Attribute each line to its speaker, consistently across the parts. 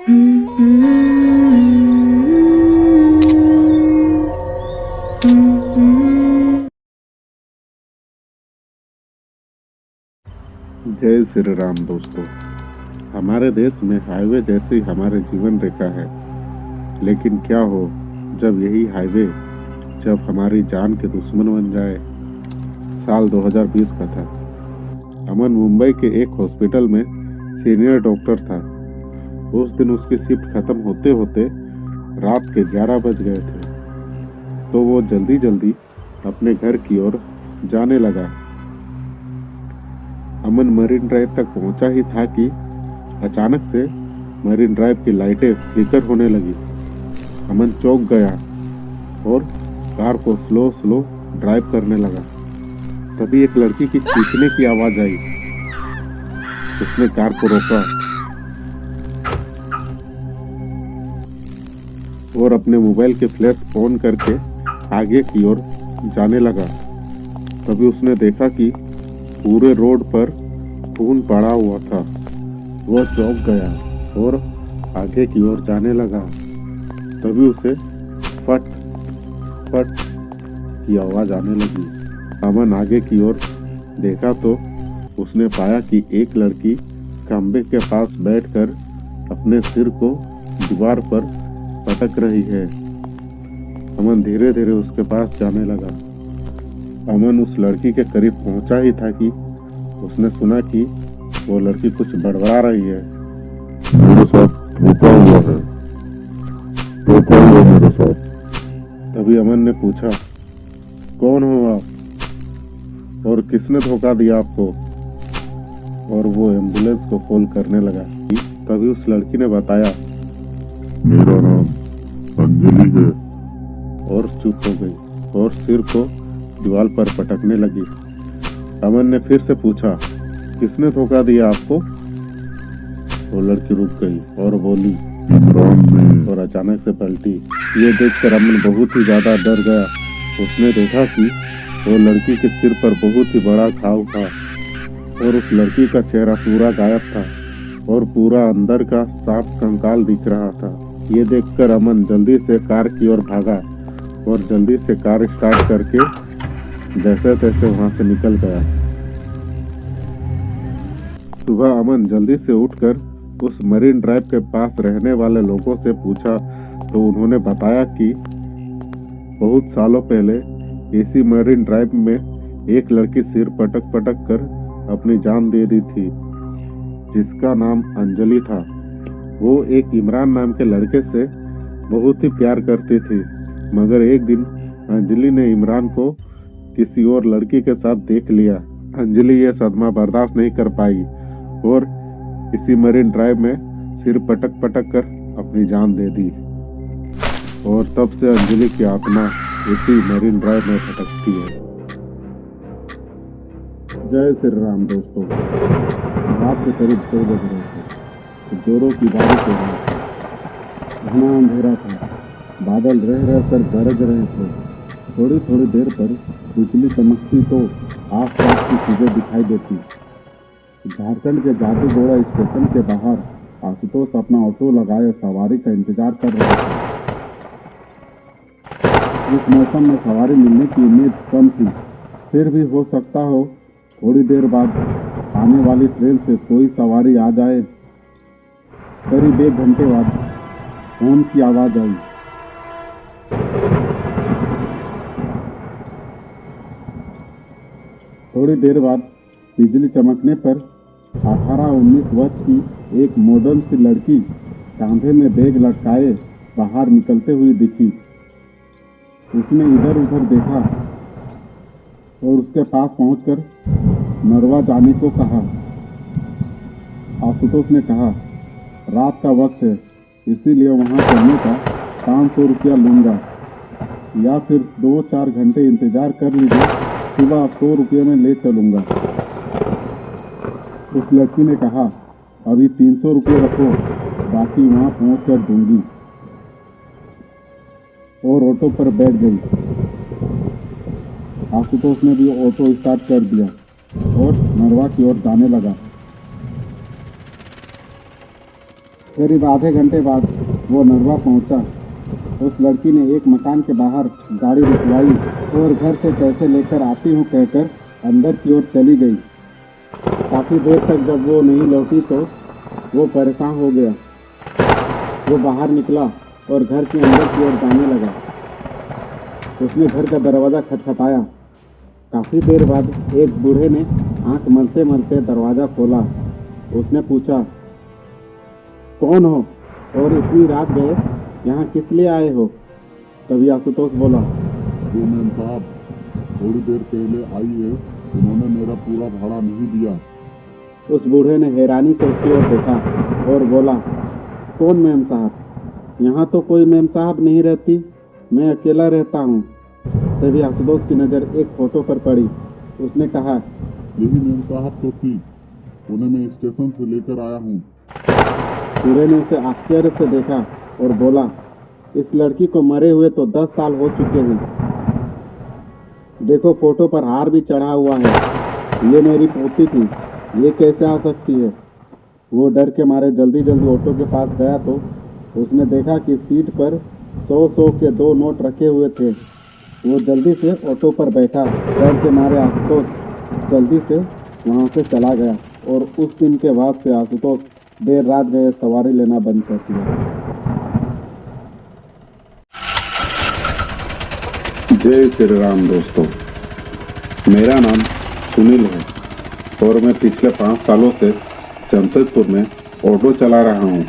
Speaker 1: जय श्री राम दोस्तों। हमारे देश में हाईवे जैसी हमारे जीवन रेखा है, लेकिन क्या हो जब यही हाईवे जब हमारी जान के दुश्मन बन जाए। साल 2020 का था। अमन मुंबई के एक हॉस्पिटल में सीनियर डॉक्टर था। उस दिन उसकी शिफ्ट खत्म होते होते रात के 11 बज गए थे, तो वो जल्दी जल्दी अपने घर की ओर जाने लगा। अमन मरीन ड्राइव तक पहुंचा ही था कि अचानक से मरीन ड्राइव की लाइटें फ्लिकर होने लगी। अमन चौंक गया और कार को स्लो ड्राइव करने लगा। तभी एक लड़की की चीखने की आवाज आई। उसने कार को रोका और अपने मोबाइल के फ्लैश ऑन करके आगे की ओर जाने लगा। तभी उसने देखा कि पूरे रोड पर खून पड़ा हुआ था। वह चौंक गया और आगे की ओर जाने लगा। तभी उसे फट फट की आवाज आने लगी। अमन आगे की ओर देखा तो उसने पाया कि एक लड़की खंबे के पास बैठकर अपने सिर को दीवार पर पटक रही है। अमन धीरे धीरे उसके पास जाने लगा। अमन उस लड़की के करीब पहुंचा ही था कि उसने सुना कि वो लड़की कुछ बड़बड़ा रही है।
Speaker 2: मेरे साथ धोखा हुआ है, धोखा हुआ मेरे साथ।
Speaker 1: तभी अमन ने पूछा, कौन हो आप और किसने धोखा दिया आपको? और वो एम्बुलेंस को कॉल करने लगा। तभी उस लड़की ने बताया,
Speaker 2: मेरा नाम अंजलि है।
Speaker 1: और चुप हो गई और सिर को दीवार पर पटकने लगी। अमन ने फिर से पूछा, किसने धोखा दिया आपको? वो लड़की रुक गई और बोली,
Speaker 2: इमरान ने।
Speaker 1: और अचानक से पलटी। ये देखकर अमन बहुत ही ज्यादा डर गया। उसने देखा कि वो लड़की के सिर पर बहुत ही बड़ा घाव था और उस लड़की का चेहरा पूरा गायब था और पूरा अंदर का सांप कंकाल दिख रहा था। ये देखकर अमन जल्दी से कार की ओर भागा और जल्दी से कार स्टार्ट करके जैसे तैसे वहां से निकल गया। सुबह अमन जल्दी से उठकर उस मरीन ड्राइव के पास रहने वाले लोगों से पूछा तो उन्होंने बताया कि बहुत सालों पहले इसी मरीन ड्राइव में एक लड़की सिर पटक पटक कर अपनी जान दे दी थी, जिसका नाम अंजलि था। वो एक इमरान नाम के लड़के से बहुत ही प्यार करती थी, मगर एक दिन अंजलि ने इमरान को किसी और लड़की के साथ देख लिया। अंजलि यह सदमा बर्दाश्त नहीं कर पाई और इसी मरीन ड्राइव में सिर पटक पटक कर अपनी जान दे दी। और तब से अंजलि की आत्मा इसी मरीन ड्राइव में भटकती है। जय श्री राम दोस्तों। रात के करीब 2 बज रहे थे। जोरों की बारिश हो रही थी। घना अंधेरा था। बादल रह रह कर गरज रहे थे। थोड़ी थोड़ी देर पर बिजली चमकती तो आसपास की चीजें दिखाई देती। झारखंड के जादूगोड़ा स्टेशन के बाहर आशुतोष अपना ऑटो लगाए सवारी का इंतजार कर रहा था। इस मौसम में सवारी मिलने की उम्मीद कम थी, फिर भी हो सकता हो थोड़ी देर बाद आने वाली ट्रेन से कोई सवारी आ जाए। करीब 1 घंटे बाद फोन की आवाज आई। थोड़ी देर बाद बिजली चमकने पर 18-19 वर्ष की एक मॉडर्न सी लड़की कांधे में बैग लटकाए बाहर निकलते हुई दिखी। उसने इधर उधर देखा और उसके पास पहुंचकर नरवा जाने को कहा। आशुतोष ने कहा, रात का वक्त है, इसीलिए वहां चलने का 500 रुपया लूंगा, या फिर 2-4 घंटे इंतजार कर लीजिए, सुबह 100 रुपये में ले चलूंगा। उस लड़की ने कहा, अभी 300 रुपये रखो, बाकी वहां पहुंच कर दूंगी। और ऑटो पर बैठ गई। आशुतोष ने भी ऑटो स्टार्ट कर दिया और नरवा की ओर जाने लगा।
Speaker 3: करीब आधे घंटे बाद वो नरवा पहुंचा। उस लड़की ने एक मकान के बाहर गाड़ी रुकवाई और घर से पैसे लेकर आती हूँ कहकर अंदर की ओर चली गई। काफ़ी देर तक जब वो नहीं लौटी तो वो परेशान हो गया। वो बाहर निकला और घर के अंदर की ओर जाने लगा। उसने घर का दरवाज़ा खटखटाया। काफ़ी देर बाद एक बूढ़े ने आंख मलते मलते दरवाज़ा खोला। उसने पूछा, कौन हो और इतनी रात गए, यहाँ किस लिए आए हो? तभी आशुतोष बोला,
Speaker 2: जो मैम साहब थोड़ी देर पहले आई है, उन्होंने मेरा पूरा भाड़ा नहीं दिया।
Speaker 3: उस बूढ़े ने हैरानी से उसकी ओर देखा और बोला, कौन मैम साहब? यहाँ तो कोई मैम साहब नहीं रहती, मैं अकेला रहता हूँ। तभी आशुतोष की नज़र एक फ़ोटो पर पड़ी। उसने कहा,
Speaker 2: यही मैम साहब तो थी, उन्हें मैं स्टेशन से लेकर आया हूँ।
Speaker 3: बूढ़े ने उसे आश्चर्य से देखा और बोला, इस लड़की को मरे हुए तो 10 साल हो चुके हैं। देखो फोटो पर हार भी चढ़ा हुआ है। ये मेरी पोती थी, ये कैसे आ सकती है? वो डर के मारे जल्दी जल्दी ऑटो के पास गया तो उसने देखा कि सीट पर 100 के 2 नोट रखे हुए थे। वो जल्दी से ऑटो पर बैठा। डर के मारे आशुतोष जल्दी से वहाँ से चला गया और उस दिन के बाद से आशुतोष देर रात गए सवारी लेना बंद कर दिया।
Speaker 1: जय श्री राम दोस्तों, मेरा नाम सुनील है और मैं पिछले 5 सालों से जमशेदपुर में ऑटो चला रहा हूँ।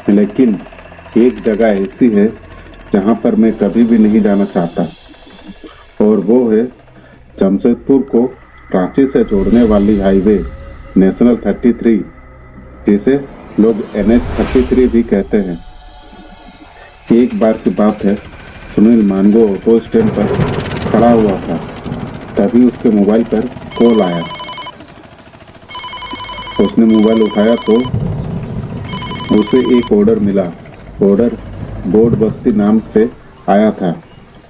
Speaker 1: लेकिन एक जगह ऐसी है जहाँ पर मैं कभी भी नहीं जाना चाहता, और वो है जमशेदपुर को रांची से जोड़ने वाली हाईवे नेशनल 33, जिसे लोग NH 33 भी कहते हैं। एक बार की बात है, सुनील मानगो ऑटो स्टैंड पर खड़ा हुआ था। तभी उसके मोबाइल पर कॉल आया। उसने मोबाइल उठाया तो उसे एक ऑर्डर मिला। ऑर्डर बोर्ड बस्ती नाम से आया था।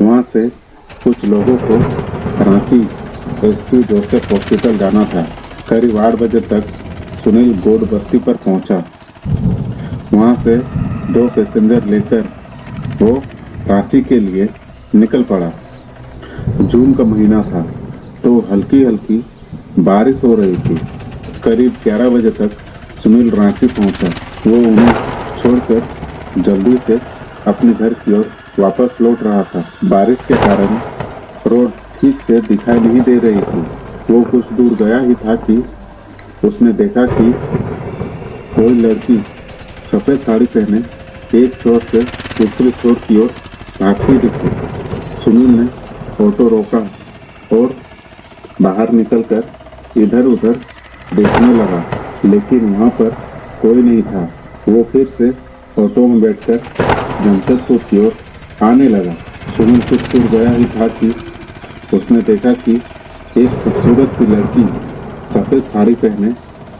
Speaker 1: वहाँ से कुछ लोगों को रांची SP जोसेफ हॉस्पिटल जाना था। करीब 8 बजे तक सुनील बोर्ड बस्ती पर पहुँचा। वहाँ से 2 पैसेंजर लेकर वो रांची के लिए निकल पड़ा। जून का महीना था तो हल्की हल्की बारिश हो रही थी। करीब 11 बजे तक सुनील रांची पहुंचा। वो उन्हें छोड़कर जल्दी से अपने घर की ओर वापस लौट रहा था। बारिश के कारण रोड ठीक से दिखाई नहीं दे रही थी। वो कुछ दूर गया ही था कि उसने देखा कि कोई लड़की सफ़ेद साड़ी पहने एक छोर से दूसरे छोर की ओर भागती दिखी। सुनील ने ऑटो रोका और बाहर निकलकर इधर उधर देखने लगा, लेकिन वहाँ पर कोई नहीं था। वो फिर से ऑटो में बैठकर जमशेदपुर की ओर आने लगा। सुनील कुछ दूर गया ही था कि उसने देखा कि एक खूबसूरत सी लड़की सफ़ेद साड़ी पहने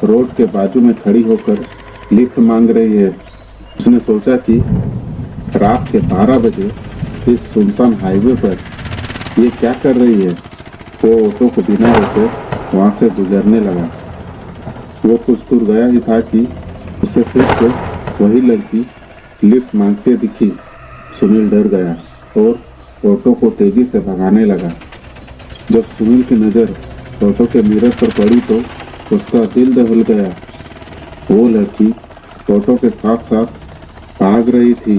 Speaker 1: रोड के बाजू में खड़ी होकर लिफ्ट मांग रही है। उसने सोचा कि रात के 12 बजे इस सुनसान हाईवे पर ये क्या कर रही है। वो ऑटो को बिना रोके वहाँ से गुजरने लगा। वो कुछ दूर गया ही था कि उसे फिर से वही लड़की लिफ्ट मांगते दिखी। सुनील डर गया और ऑटो को तेजी से भगाने लगा। जब सुनील की नज़र ऑटो के मिरर पर पड़ी तो उसका दिल दहल गया। वो लड़की ऑटो के साथ साथ भाग रही थी।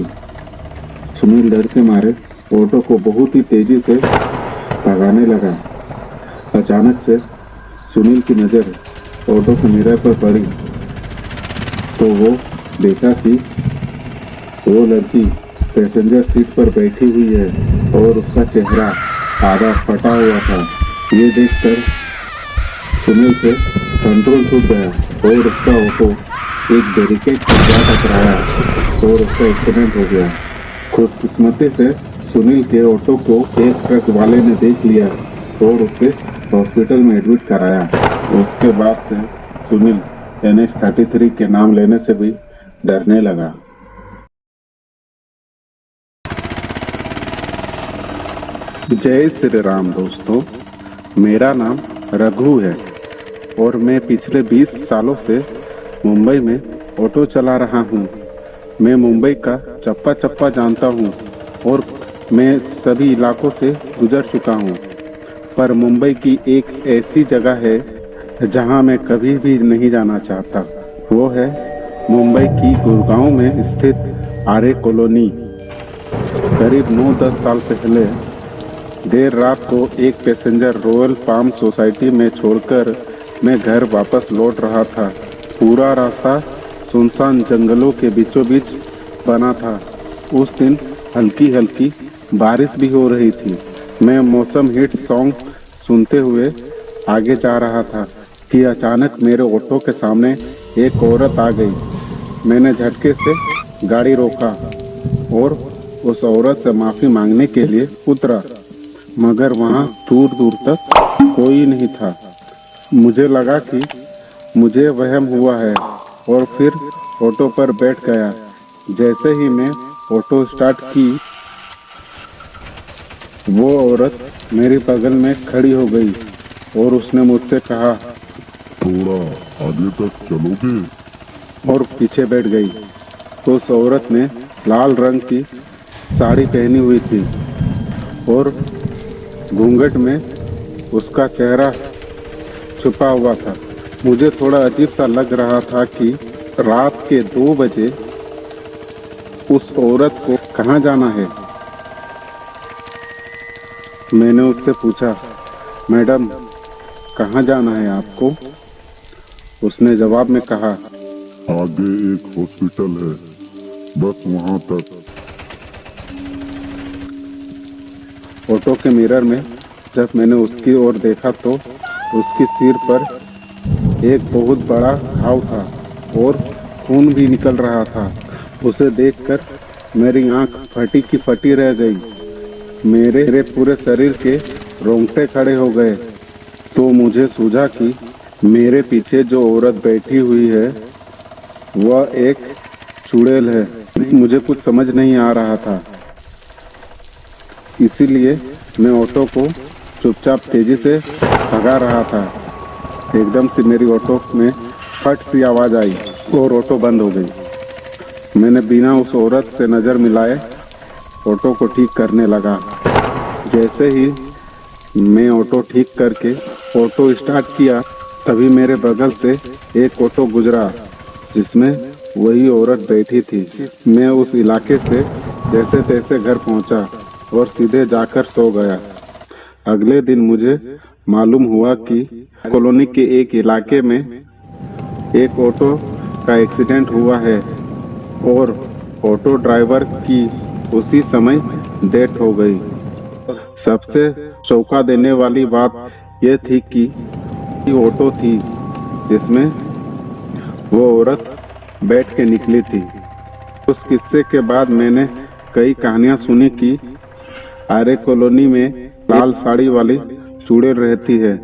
Speaker 1: सुनील डर के मारे ऑटो को बहुत ही तेजी से भगाने लगा। अचानक से सुनील की नज़र ऑटो के मिरर पर पड़ी तो वो देखा कि वो लड़की पैसेंजर सीट पर बैठी हुई है और उसका चेहरा आधा फटा हुआ था। ये देखकर सुनील से कंट्रोल छूट गया और उसका ऑटो एक बैरिकेड पर जा टकराया और उसका एक्सीडेंट हो गया। खुशकिस्मती से सुनील के ऑटो को एक ट्रक वाले ने देख लिया और उसे हॉस्पिटल में एडमिट कराया। उसके बाद से सुनील NH 33 के नाम लेने से भी डरने लगा। जय श्री राम दोस्तों, मेरा नाम रघु है और मैं पिछले 20 सालों से मुंबई में ऑटो चला रहा हूँ। मैं मुंबई का चप्पा चप्पा जानता हूँ और मैं सभी इलाकों से गुजर चुका हूँ, पर मुंबई की एक ऐसी जगह है जहाँ मैं कभी भी नहीं जाना चाहता। वो है मुंबई की गुड़गांव में स्थित आर्य कॉलोनी। करीब 9-10 साल पहले देर रात को एक पैसेंजर रॉयल पाम सोसाइटी में छोड़कर मैं घर वापस लौट रहा था। पूरा रास्ता सुनसान जंगलों के बीचों बीच बना था। उस दिन हल्की हल्की बारिश भी हो रही थी। मैं मौसम हिट सॉन्ग सुनते हुए आगे जा रहा था कि अचानक मेरे ऑटो के सामने एक औरत आ गई। मैंने झटके से गाड़ी रोका और उस औरत से माफ़ी मांगने के लिए उतरा, मगर वहाँ दूर दूर तक कोई नहीं था। मुझे लगा कि मुझे वहम हुआ है और फिर ऑटो पर बैठ गया। जैसे ही मैं ऑटो स्टार्ट की, वो औरत मेरे बगल में खड़ी हो गई और उसने मुझसे कहा,
Speaker 2: थोड़ा आगे तक चलोगे?
Speaker 1: और पीछे बैठ गई। तो उस औरत ने लाल रंग की साड़ी पहनी हुई थी और घूंघट में उसका चेहरा छुपा हुआ था। मुझे थोड़ा अजीब सा लग रहा था कि रात के 2 बजे उस औरत को कहाँ जाना है। मैंने उससे पूछा, मैडम कहाँ जाना है आपको? उसने जवाब में कहा,
Speaker 2: आगे एक हॉस्पिटल है, बस वहाँ तक।
Speaker 1: ऑटो के मिरर में जब मैंने उसकी ओर देखा तो उसकी सिर पर एक बहुत बड़ा घाव था और खून भी निकल रहा था। उसे देखकर मेरी आंख फटी की फटी रह गई। मेरे पूरे शरीर के रोंगटे खड़े हो गए। तो मुझे सूझा कि मेरे पीछे जो औरत बैठी हुई है वह एक चुड़ैल है। मुझे कुछ समझ नहीं आ रहा था, इसीलिए मैं ऑटो को चुपचाप तेजी से भगा रहा था। एकदम से मेरी ऑटो में फट सी आवाज़ आई और ऑटो बंद हो गई। मैंने बिना उस औरत से नज़र मिलाए ऑटो को ठीक करने लगा। जैसे ही मैं ऑटो ठीक करके ऑटो स्टार्ट किया, तभी मेरे बगल से एक ऑटो गुजरा जिसमें वही औरत बैठी थी। मैं उस इलाके से जैसे तैसे घर पहुंचा और सीधे जाकर सो गया। अगले दिन मुझे मालूम हुआ कि कॉलोनी के एक इलाके में एक ऑटो का एक्सीडेंट हुआ है और ऑटो ड्राइवर की उसी समय डेथ हो गई। सबसे चौंका देने वाली बात यह थी कि ऑटो थी जिसमें वो औरत बैठ के निकली थी। उस किस्से के बाद मैंने कई कहानियां सुनी कि आर्य कॉलोनी में लाल साड़ी वाली चुड़ैल रहती है।